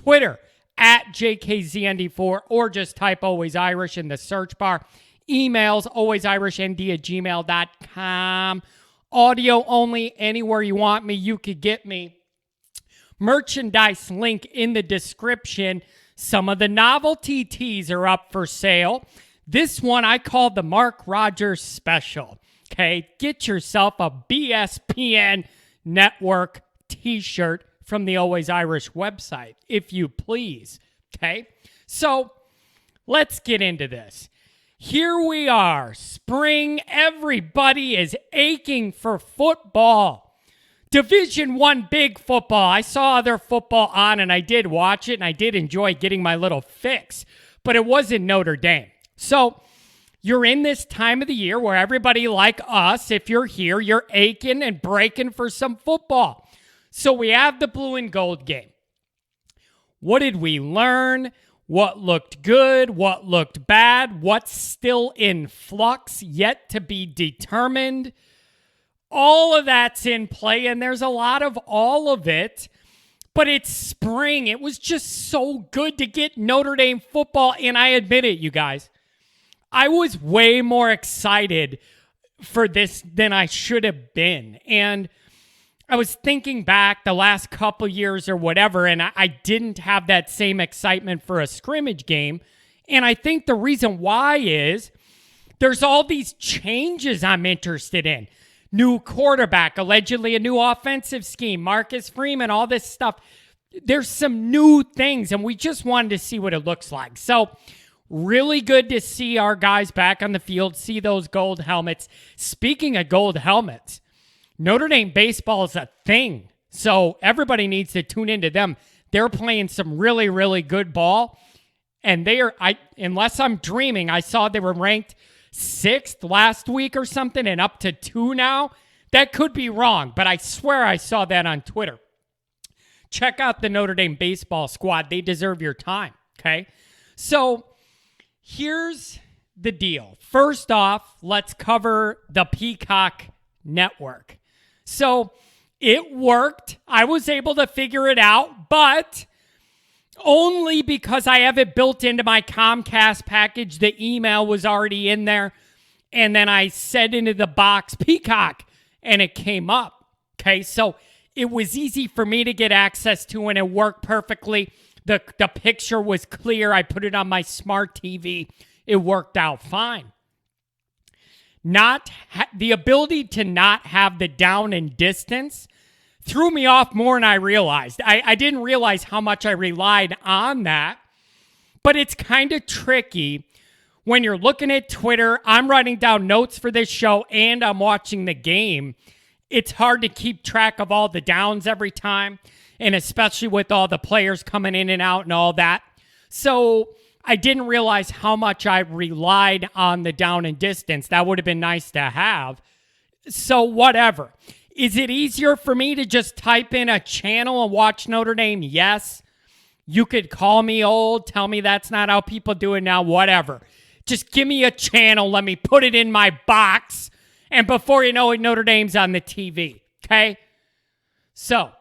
Twitter at JKZND4, or just type Always Irish in the search bar. Emails, alwaysirishnd@gmail.com. Audio only, anywhere you want me, you could get me. Merchandise link in the description. Some of the novelty tees are up for sale. This one I call the Mark Rogers Special. Okay, get yourself a BSPN Network t-shirt from the Always Irish website, if you please. Okay, so let's get into this. Here we are, spring. Everybody is aching for football. Division I big football. I saw other football on, and I did watch it, and I did enjoy getting my little fix, but it wasn't Notre Dame. So you're in this time of the year where everybody like us, if you're here, you're aching and breaking for some football. So we have the blue and gold game. What did we learn? What looked good? What looked bad? What's still in flux, yet to be determined? All of that's in play, and there's a lot of all of it. But it's spring. It was just so good to get Notre Dame football, and I admit it, you guys. I was way more excited for this than I should have been. And I was thinking back the last couple years or whatever, and I didn't have that same excitement for a scrimmage game. And I think the reason why is there's all these changes I'm interested in. New quarterback, allegedly a new offensive scheme, Marcus Freeman, all this stuff. There's some new things, and we just wanted to see what it looks like. So really good to see our guys back on the field, see those gold helmets. Speaking of gold helmets, Notre Dame baseball is a thing, so everybody needs to tune into them. They're playing some really, really good ball, and they are, unless I'm dreaming, I saw they were ranked 6th last week or something and up to 2 now. That could be wrong, but I swear I saw that on Twitter. Check out the Notre Dame baseball squad. They deserve your time, okay? So here's the deal. First off, let's cover the Peacock Network. So it worked. I was able to figure it out, but only because I have it built into my Comcast package. The email was already in there. And then I said into the box, Peacock, and it came up. Okay, so it was easy for me to get access to, and it worked perfectly. The picture was clear. I put it on my smart TV. It worked out fine. The ability to not have the down and distance threw me off more than I realized. I didn't realize how much I relied on that, but it's kind of tricky when you're looking at Twitter. I'm writing down notes for this show, and I'm watching the game. It's hard to keep track of all the downs every time, and especially with all the players coming in and out and all that. So I didn't realize how much I relied on the down and distance. That would have been nice to have. So whatever. Is it easier for me to just type in a channel and watch Notre Dame? Yes. You could call me old, tell me that's not how people do it now, whatever. Just give me a channel, let me put it in my box, and before you know it, Notre Dame's on the TV, okay? So,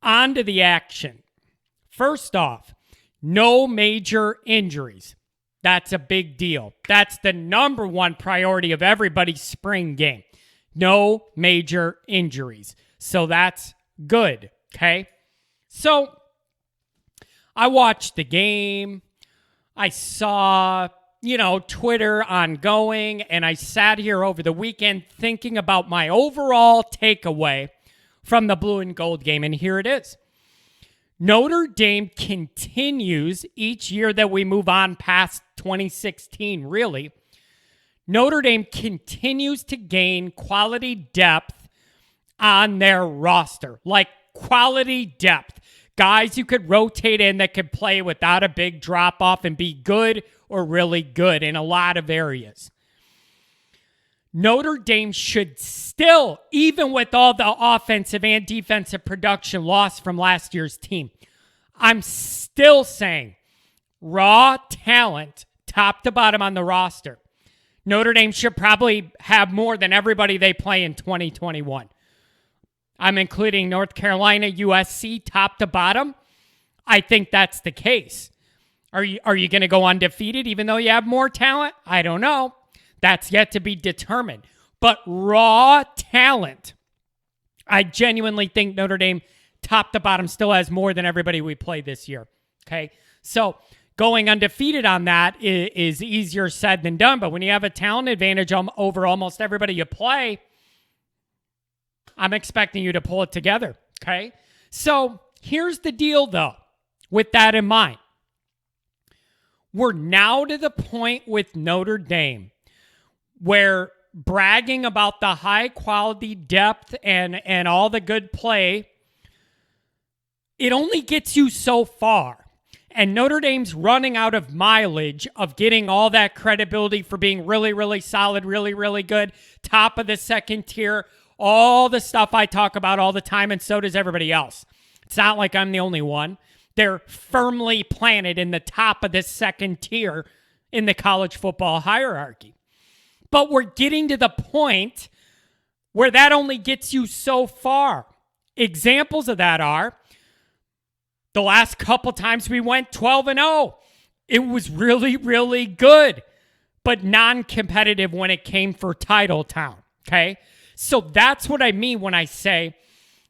on to the action. First off, no major injuries. That's a big deal. That's the number one priority of everybody's spring game. No major injuries. So that's good, okay? So I watched the game. I saw, Twitter ongoing, and I sat here over the weekend thinking about my overall takeaway from the blue and gold game, and here it is. Notre Dame continues each year that we move on past 2016, really. Notre Dame continues to gain quality depth on their roster. Like quality depth. Guys you could rotate in that could play without a big drop-off and be good or really good in a lot of areas. Notre Dame should still, even with all the offensive and defensive production lost from last year's team, I'm still saying raw talent, top to bottom on the roster. Notre Dame should probably have more than everybody they play in 2021. I'm including North Carolina, USC, top to bottom. I think that's the case. Are you going to go undefeated even though you have more talent? I don't know. That's yet to be determined. But raw talent, I genuinely think Notre Dame, top to bottom, still has more than everybody we played this year. Okay, so going undefeated on that is easier said than done. But when you have a talent advantage over almost everybody you play, I'm expecting you to pull it together. Okay, so here's the deal, though, with that in mind. We're now to the point with Notre Dame where bragging about the high quality depth and all the good play, it only gets you so far. And Notre Dame's running out of mileage of getting all that credibility for being really, really solid, really, really good, top of the second tier, all the stuff I talk about all the time, and so does everybody else. It's not like I'm the only one. They're firmly planted in the top of this second tier in the college football hierarchy. But we're getting to the point where that only gets you so far. Examples of that are the last couple times we went 12-0. It was really, really good, but non-competitive when it came for Title Town, okay? So that's what I mean when I say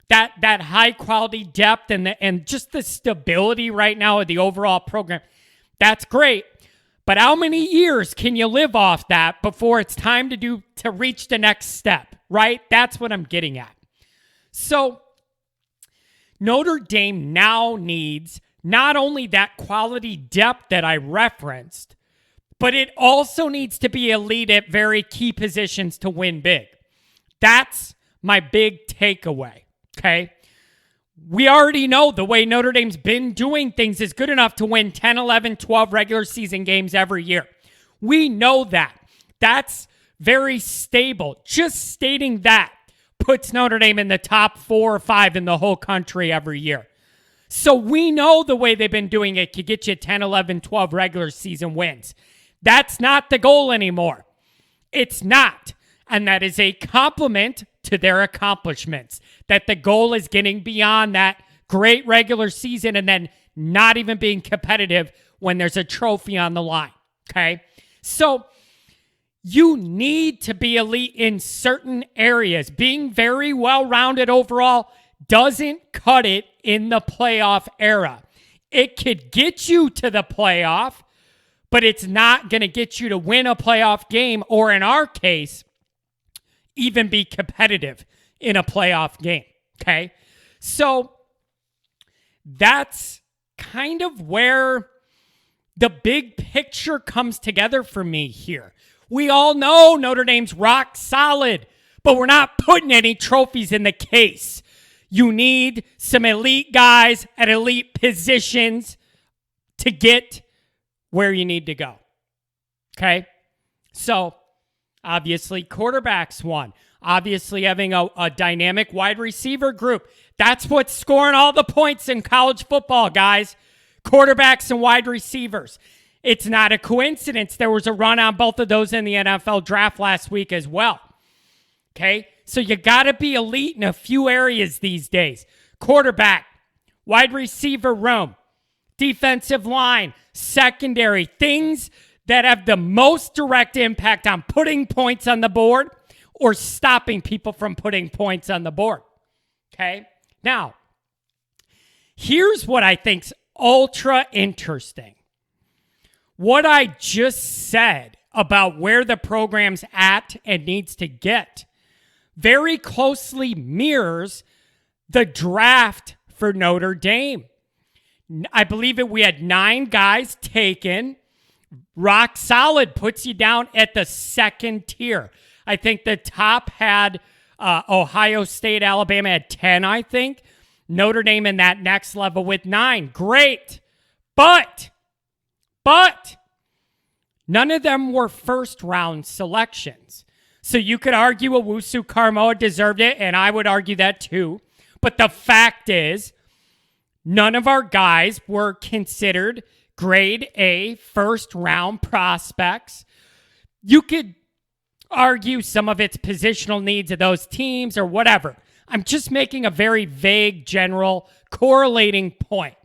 that high-quality depth and just the stability right now of the overall program, that's great. But how many years can you live off that before it's time to reach the next step, right? That's what I'm getting at. So Notre Dame now needs not only that quality depth that I referenced, but it also needs to be elite at very key positions to win big. That's my big takeaway, okay? We already know the way Notre Dame's been doing things is good enough to win 10, 11, 12 regular season games every year. We know that. That's very stable. Just stating that puts Notre Dame in the top 4 or 5 in the whole country every year. So we know the way they've been doing it could get you 10, 11, 12 regular season wins. That's not the goal anymore. It's not. And that is a compliment to their accomplishments. That the goal is getting beyond that great regular season and then not even being competitive when there's a trophy on the line. Okay? So you need to be elite in certain areas. Being very well-rounded overall doesn't cut it in the playoff era. It could get you to the playoff, but it's not going to get you to win a playoff game, or in our case, even be competitive in a playoff game, okay? So that's kind of where the big picture comes together for me here. We all know Notre Dame's rock solid, but we're not putting any trophies in the case. You need some elite guys at elite positions to get where you need to go, okay? So obviously, quarterback's one. Obviously, having a dynamic wide receiver group. That's what's scoring all the points in college football, guys. Quarterbacks and wide receivers. It's not a coincidence. There was a run on both of those in the NFL draft last week as well. Okay? So you got to be elite in a few areas these days. Quarterback, wide receiver room, defensive line, secondary, things that have the most direct impact on putting points on the board or stopping people from putting points on the board. Okay? Now, here's what I think's ultra interesting. What I just said about where the program's at and needs to get very closely mirrors the draft for Notre Dame. I believe we had 9 guys taken. Rock solid puts you down at the second tier. I think the top had Ohio State, Alabama had 10, I think. Notre Dame in that next level with 9. Great. But none of them were first round selections. So you could argue Owusu Carmoa deserved it, and I would argue that too. But the fact is, none of our guys were considered grade A first round prospects. You could argue some of its positional needs of those teams or whatever. I'm just making a very vague, general, correlating point.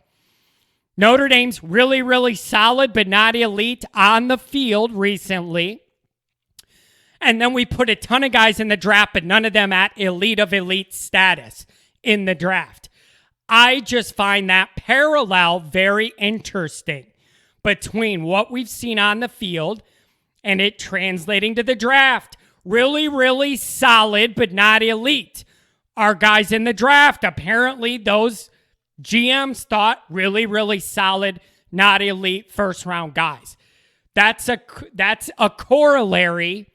Notre Dame's really, really solid, but not elite on the field recently. And then we put a ton of guys in the draft, but none of them at elite of elite status in the draft. I just find that parallel very interesting between what we've seen on the field and it translating to the draft. Really, really solid, but not elite. Our guys in the draft, apparently those GMs thought really, really solid, not elite first-round guys. That's a corollary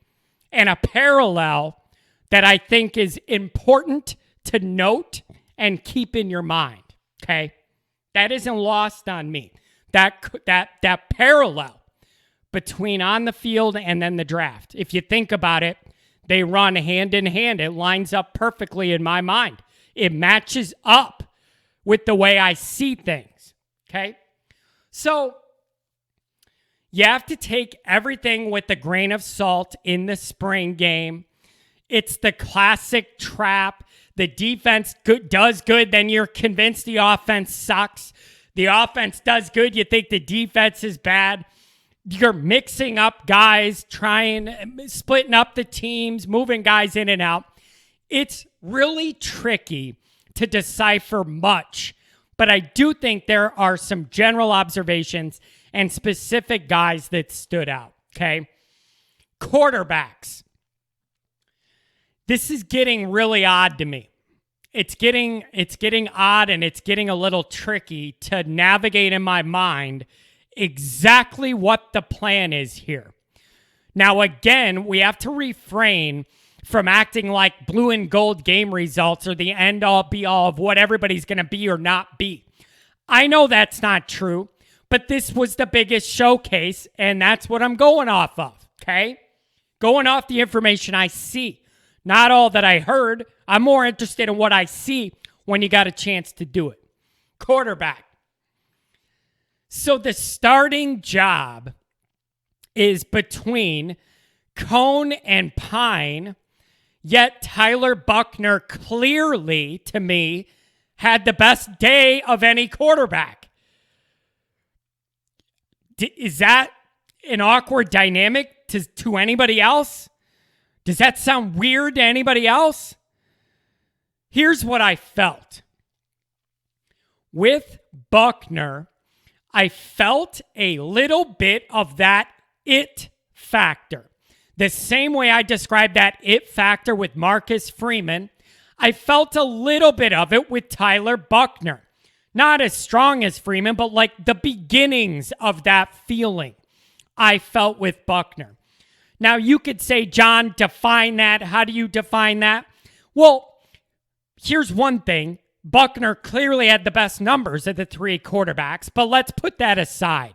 and a parallel that I think is important to note and keep in your mind, okay? That isn't lost on me. That parallel between on the field and then the draft. If you think about it, they run hand in hand. It lines up perfectly in my mind. It matches up with the way I see things, okay? So you have to take everything with a grain of salt in the spring game. It's the classic trap. The defense does good, then you're convinced the offense sucks. The offense does good, you think the defense is bad. You're mixing up guys, splitting up the teams, moving guys in and out. It's really tricky to decipher much, but I do think there are some general observations and specific guys that stood out, okay? Quarterbacks. This is getting really odd to me. It's getting odd and it's getting a little tricky to navigate in my mind exactly what the plan is here. Now, again, we have to refrain from acting like blue and gold game results are the end-all be-all of what everybody's going to be or not be. I know that's not true, but this was the biggest showcase, and that's what I'm going off of, okay? Going off the information I see. Not all that I heard. I'm more interested in what I see when you got a chance to do it. Quarterback. So the starting job is between Cone and Pine, yet Tyler Buchner clearly, to me, had the best day of any quarterback. Is that an awkward dynamic to anybody else? Does that sound weird to anybody else? Here's what I felt. With Buchner, I felt a little bit of that it factor. The same way I described that it factor with Marcus Freeman, I felt a little bit of it with Tyler Buchner. Not as strong as Freeman, but like the beginnings of that feeling I felt with Buchner. Now, you could say, John, define that. How do you define that? Well, here's one thing. Buchner clearly had the best numbers of the three quarterbacks, but let's put that aside.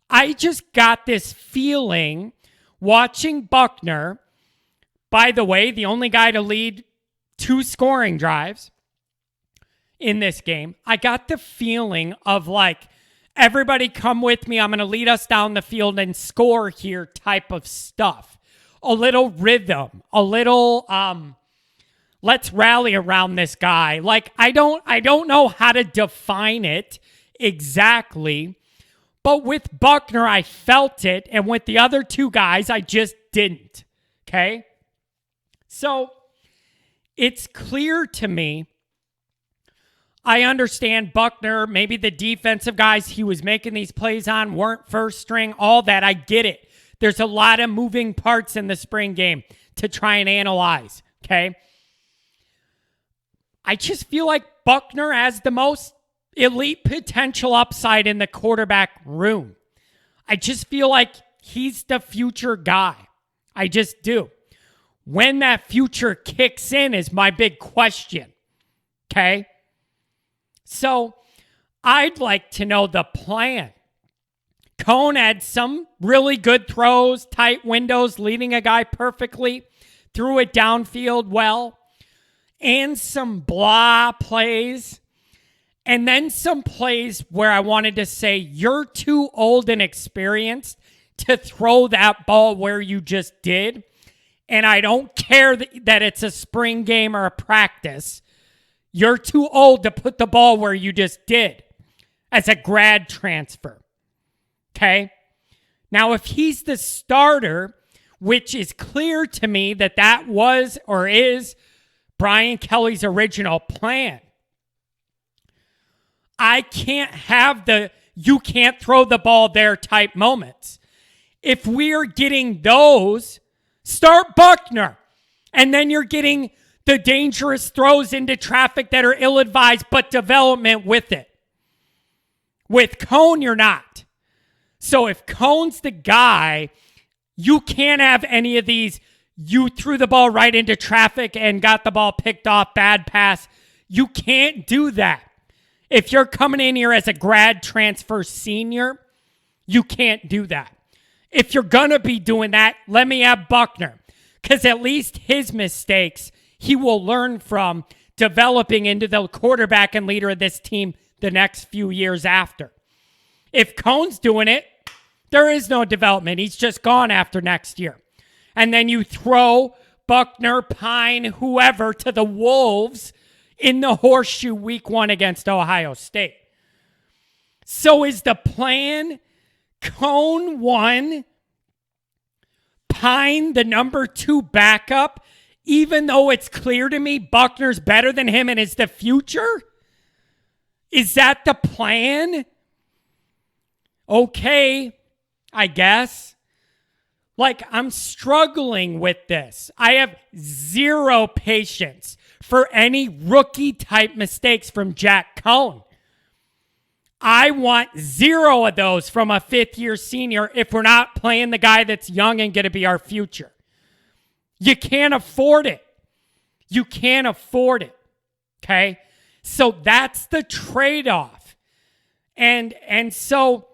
I just got this feeling watching Buchner, by the way, the only guy to lead 2 scoring drives in this game. I got the feeling of like, everybody come with me, I'm going to lead us down the field and score here type of stuff. A little rhythm, a little let's rally around this guy. Like I don't know how to define it exactly, but with Buchner I felt it, and with the other 2 guys I just didn't. Okay? So it's clear to me. I understand Buchner, maybe the defensive guys he was making these plays on weren't first string, all that. I get it. There's a lot of moving parts in the spring game to try and analyze, okay? I just feel like Buchner has the most elite potential upside in the quarterback room. I just feel like he's the future guy. I just do. When that future kicks in is my big question, okay? So I'd like to know the plan. Cone had some really good throws, tight windows, leading a guy perfectly, threw it downfield well, and some blah plays, and then some plays where I wanted to say, you're too old and experienced to throw that ball where you just did, and I don't care that it's a spring game or a practice. You're too old to put the ball where you just did. as a grad transfer. Okay? Now, if he's the starter, which is clear to me that was or is Brian Kelly's original plan, I can't have you can't throw the ball there type moments. If we're getting those, start Buckner. And then you're getting the dangerous throws into traffic that are ill-advised, but development with it. With Cone, you're not. So if Cone's the guy, you can't have any of these, you threw the ball right into traffic and got the ball picked off, bad pass. You can't do that. If you're coming in here as a grad transfer senior, you can't do that. If you're going to be doing that, let me have Buckner. Because at least his mistakes, he will learn from developing into the quarterback and leader of this team the next few years after. If Cone's doing it, there is no development. He's just gone after next year. And then you throw Buckner, Pine, whoever to the Wolves in the horseshoe week 1 against Ohio State. So is the plan Cone 1, Pine the number 2 backup, even though it's clear to me Buckner's better than him and is the future? Is that the plan? Okay, I guess. Like, I'm struggling with this. I have zero patience for any rookie-type mistakes from Jack Cone. I want 0 of those from a fifth-year senior if we're not playing the guy that's young and going to be our future. You can't afford it. You can't afford it, okay? So that's the trade-off. And so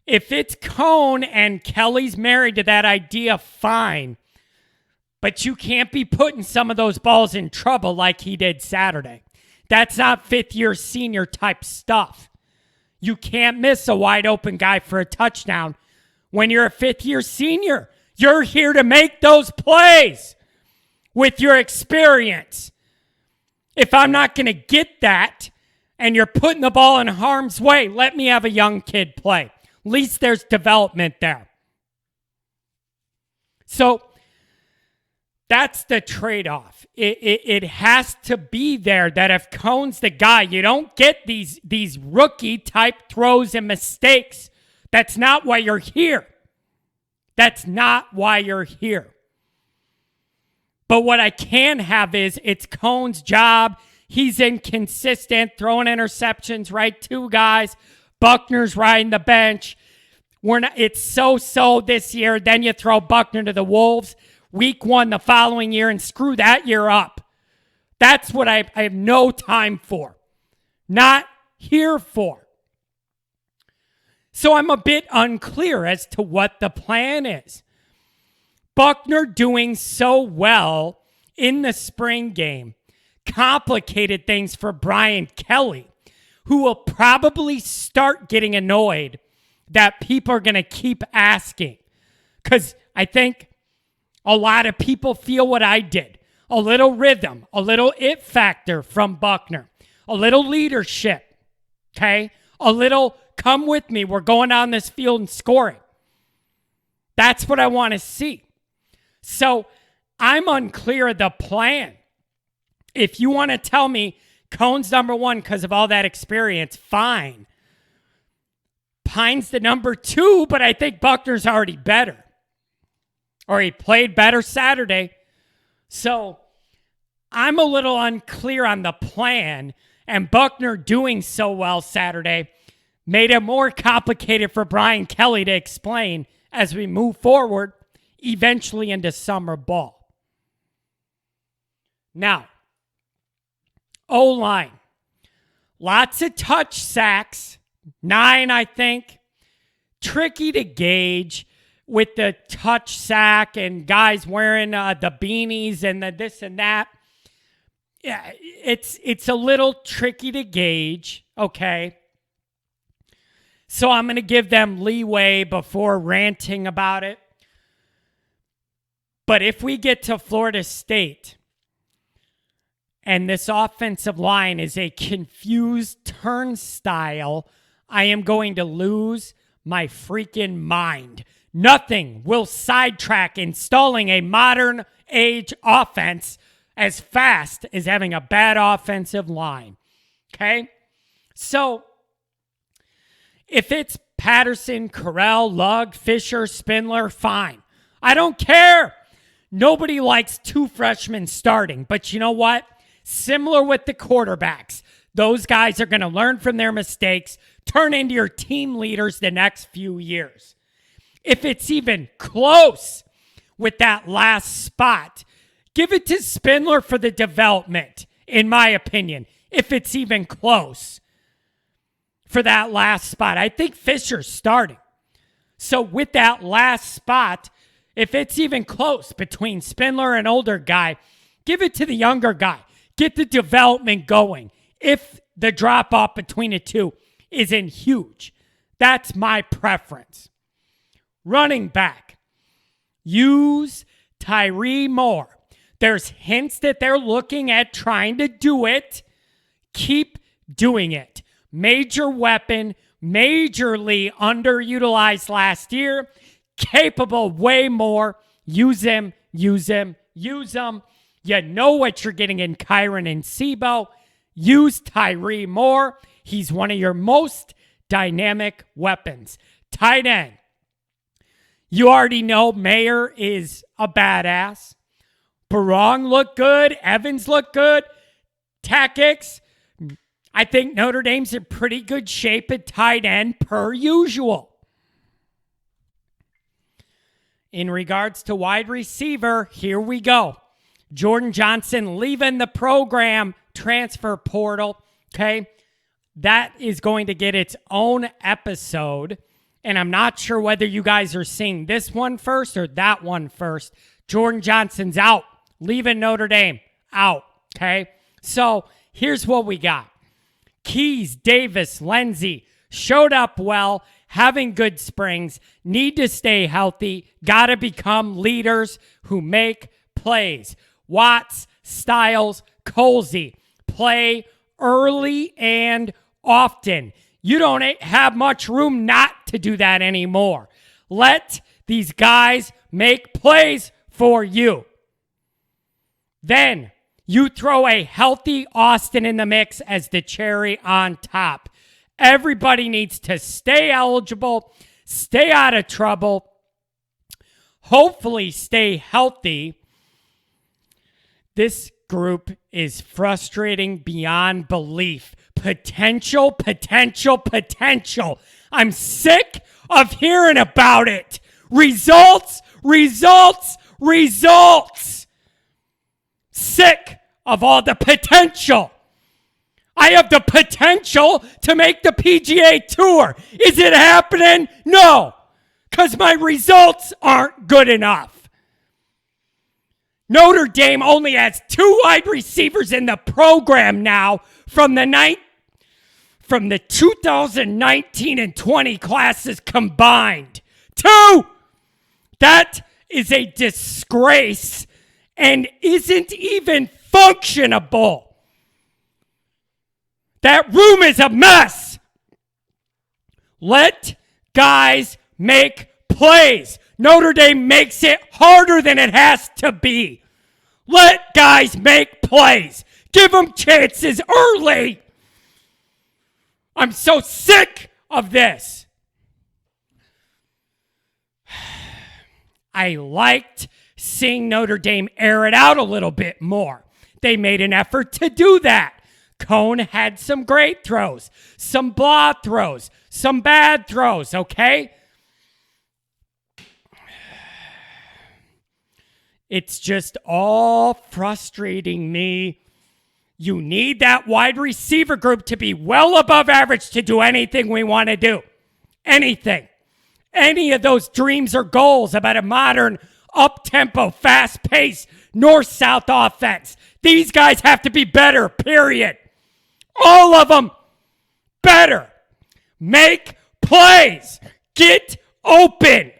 if it's Cone and Kelly's married to that idea, fine. But you can't be putting some of those balls in trouble like he did Saturday. That's not fifth-year senior type stuff. You can't miss a wide open guy for a touchdown when you're a fifth-year senior. You're here to make those plays with your experience. If I'm not going to get that and you're putting the ball in harm's way, let me have a young kid play. At least there's development there. So that's the trade-off. It has to be there that if Cone's the guy, you don't get these rookie-type throws and mistakes. That's not why you're here. That's not why you're here. But what I can have is it's Cone's job. He's inconsistent, throwing interceptions, right? 2 guys. Buckner's riding the bench. It's so this year. Then you throw Buckner to the Wolves week 1 the following year and screw that year up. That's what I have no time for. Not here for. So I'm a bit unclear as to what the plan is. Buckner doing so well in the spring game complicated things for Brian Kelly, who will probably start getting annoyed that people are going to keep asking. Because I think a lot of people feel what I did. A little rhythm, a little it factor from Buckner, a little leadership, okay? A little come with me, we're going down this field and scoring. That's what I want to see. So I'm unclear of the plan. If you want to tell me Cone's number 1 because of all that experience, fine. Pine's the number 2, but I think Buckner's already better. Or he played better Saturday. So I'm a little unclear on the plan. And Buckner doing so well Saturday made it more complicated for Brian Kelly to explain as we move forward, eventually into summer ball. Now, O-line. Lots of touch sacks. 9, I think. Tricky to gauge with the touch sack and guys wearing the beanies and the this and that. Yeah, it's a little tricky to gauge, okay? So I'm going to give them leeway before ranting about it. But if we get to Florida State and this offensive line is a confused turnstile, I am going to lose my freaking mind. Nothing will sidetrack installing a modern age offense as fast as having a bad offensive line. Okay? So, if it's Patterson, Corral, Lugg, Fisher, Spindler, fine. I don't care. Nobody likes two freshmen starting. But you know what? Similar with the quarterbacks. Those guys are going to learn from their mistakes, turn into your team leaders the next few years. If it's even close with that last spot, give it to Spindler for the development, in my opinion, if it's even close for that last spot. I think Fisher's starting. So with that last spot, if it's even close between Spindler and older guy, give it to the younger guy. Get the development going. If the drop-off between the two isn't huge. That's my preference. Running back. Use Tyree Moore. There's hints that they're looking at trying to do it. Keep doing it. Major weapon, majorly underutilized last year. Capable way more. Use him, use him, use him. You know what you're getting in Kyron and Sebo. Use Tyree Moore. He's one of your most dynamic weapons. Tight end. You already know Mayer is a badass. Barong looked good. Evans looked good. Takix. I think Notre Dame's in pretty good shape at tight end per usual. In regards to wide receiver, here we go. Jordan Johnson leaving the program, transfer portal. Okay. That is going to get its own episode. And I'm not sure whether you guys are seeing this one first or that one first. Jordan Johnson's out. Leaving Notre Dame. Out. Okay. So here's what we got. Keys, Davis, Lindsey showed up well, having good springs, need to stay healthy, got to become leaders who make plays. Watts, Styles, Colsey, play early and often. You don't have much room not to do that anymore. Let these guys make plays for you. Then you throw a healthy Austin in the mix as the cherry on top. Everybody needs to stay eligible, stay out of trouble, hopefully stay healthy. This group is frustrating beyond belief. Potential, potential, potential. I'm sick of hearing about it. Results, results, results. Sick of all the potential. I have the potential to make the PGA Tour. Is it happening? No, because my results aren't good enough. Notre Dame only has 2 wide receivers in the program now from the 2019 and 20 classes combined. 2! That is a disgrace and isn't even functionable. That room is a mess. Let guys make plays. Notre Dame makes it harder than it has to be. Let guys make plays. Give them chances early. I'm so sick of this. I liked seeing Notre Dame air it out a little bit more. They made an effort to do that. Cone had some great throws, some blah throws, some bad throws, okay? It's just all frustrating me. You need that wide receiver group to be well above average to do anything we want to do. Anything. Any of those dreams or goals about a modern, up-tempo, fast-paced, north-south offense. These guys have to be better, period. All of them better. Make plays. Get open.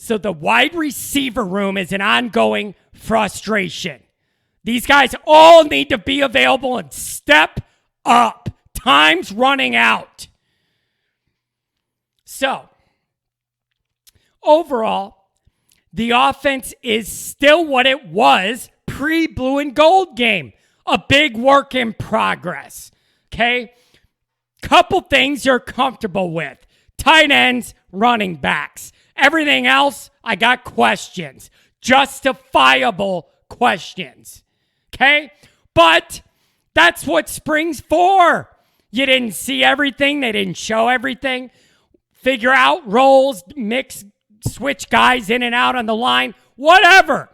So the wide receiver room is an ongoing frustration. These guys all need to be available and step up. Time's running out. So, overall, the offense is still what it was pre-blue and gold game. A big work in progress. Okay? Couple things you're comfortable with. Tight ends, running backs. Everything else, I got questions. Justifiable questions. Okay? But that's what spring's for. You didn't see everything. They didn't show everything. Figure out roles, mix, switch guys in and out on the line. Whatever.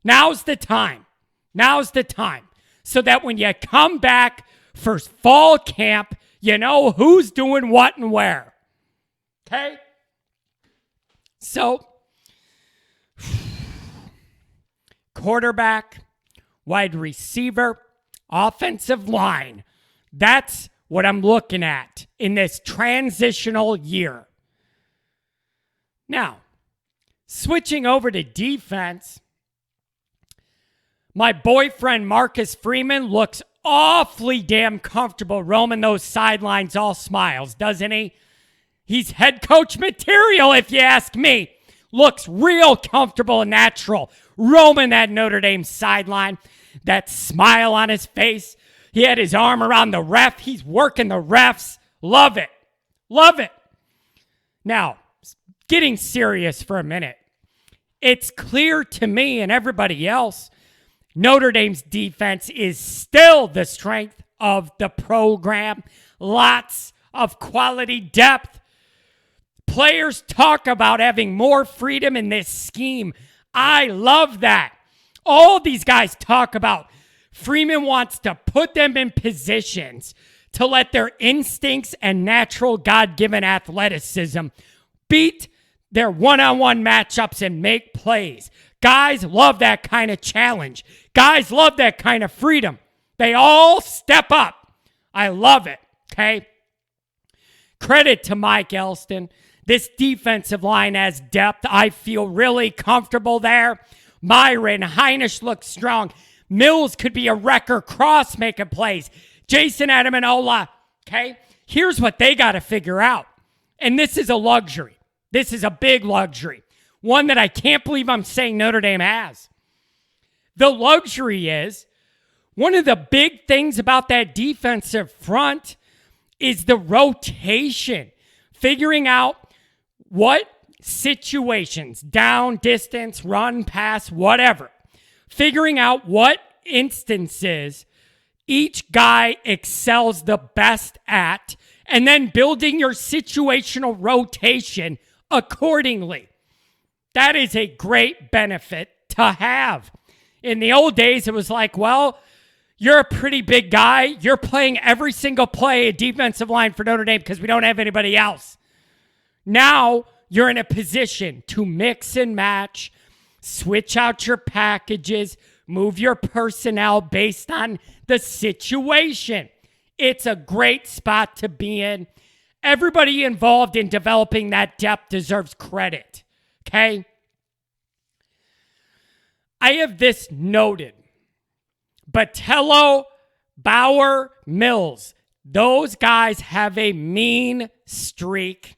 Now's the time. Now's the time. So that when you come back for fall camp, you know who's doing what and where. Okay? So, quarterback, wide receiver, offensive line. That's what I'm looking at in this transitional year. Now, switching over to defense, my boyfriend Marcus Freeman looks awfully damn comfortable roaming those sidelines, all smiles, doesn't he? He's head coach material, if you ask me. Looks real comfortable and natural roaming that Notre Dame sideline. That smile on his face. He had his arm around the ref. He's working the refs. Love it. Love it. Now, getting serious for a minute. It's clear to me and everybody else, Notre Dame's defense is still the strength of the program. Lots of quality depth. Players talk about having more freedom in this scheme. I love that. All these guys talk about Freeman wants to put them in positions to let their instincts and natural God-given athleticism beat their one-on-one matchups and make plays. Guys love that kind of challenge. Guys love that kind of freedom. They all step up. I love it, okay? Credit to Mike Elston. This defensive line has depth. I feel really comfortable there. Myron Heinisch looks strong. Mills could be a wrecker cross making plays. Jason Adamanola, okay? Here's what they got to figure out. And this is a luxury. This is a big luxury. One that I can't believe I'm saying Notre Dame has. The luxury is, one of the big things about that defensive front is the rotation. Figuring out what situations, down, distance, run, pass, whatever. Figuring out what instances each guy excels the best at, and then building your situational rotation accordingly. That is a great benefit to have. In the old days, it was like, well, you're a pretty big guy. You're playing every single play at defensive line for Notre Dame because we don't have anybody else. Now, you're in a position to mix and match, switch out your packages, move your personnel based on the situation. It's a great spot to be in. Everybody involved in developing that depth deserves credit, okay? I have this noted. Botello, Bauer, Mills, those guys have a mean streak.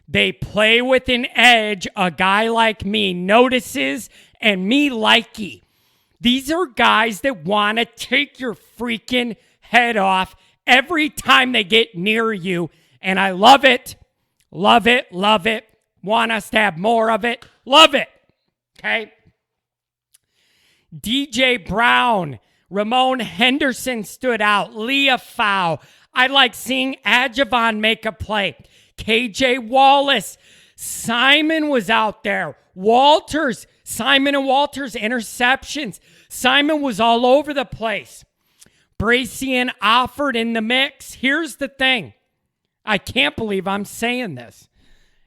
They play with an edge a guy like me notices and me likey. These are guys that want to take your freaking head off every time they get near you. And I love it. Love it. Love it. Want us to have more of it. Love it. Okay? DJ Brown. Ramon Henderson stood out. Leah Fow. I like seeing Adjavon make a play. KJ Wallace. Simon was out there. Walters. Simon and Walters interceptions. Simon was all over the place. Bracian offered in the mix. Here's the thing. I can't believe I'm saying this.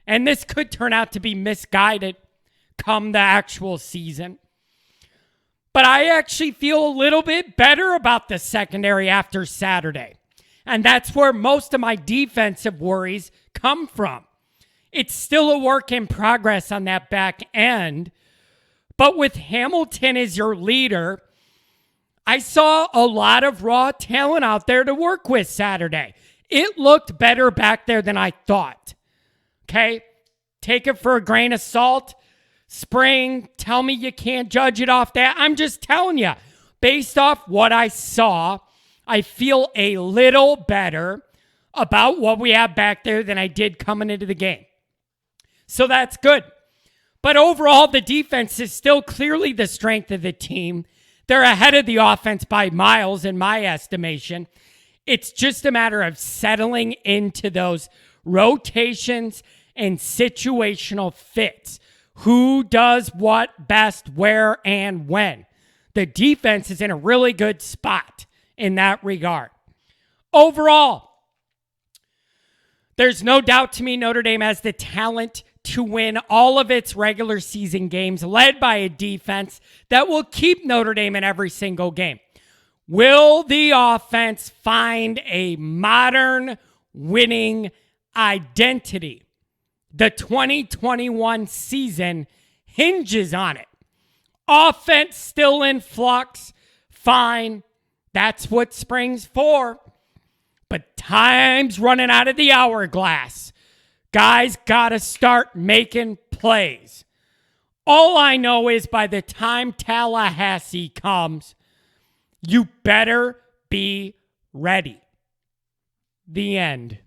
And this could turn out to be misguided come the actual season. But I actually feel a little bit better about the secondary after Saturday. And that's where most of my defensive worries come from. It's still a work in progress on that back end. But with Hamilton as your leader, I saw a lot of raw talent out there to work with Saturday. It looked better back there than I thought. Okay? Take it for a grain of salt. Spring, tell me you can't judge it off that. I'm just telling you, based off what I saw, I feel a little better about what we have back there than I did coming into the game. So that's good. But overall, the defense is still clearly the strength of the team. They're ahead of the offense by miles in my estimation. It's just a matter of settling into those rotations and situational fits. Who does what best, where, and when. The defense is in a really good spot in that regard. Overall, there's no doubt to me Notre Dame has the talent to win all of its regular season games, led by a defense that will keep Notre Dame in every single game. Will the offense find a modern winning identity? The 2021 season hinges on it. Offense still in flux. Fine. That's what spring's for. But time's running out of the hourglass. Guys got to start making plays. All I know is by the time Tallahassee comes, you better be ready. The end.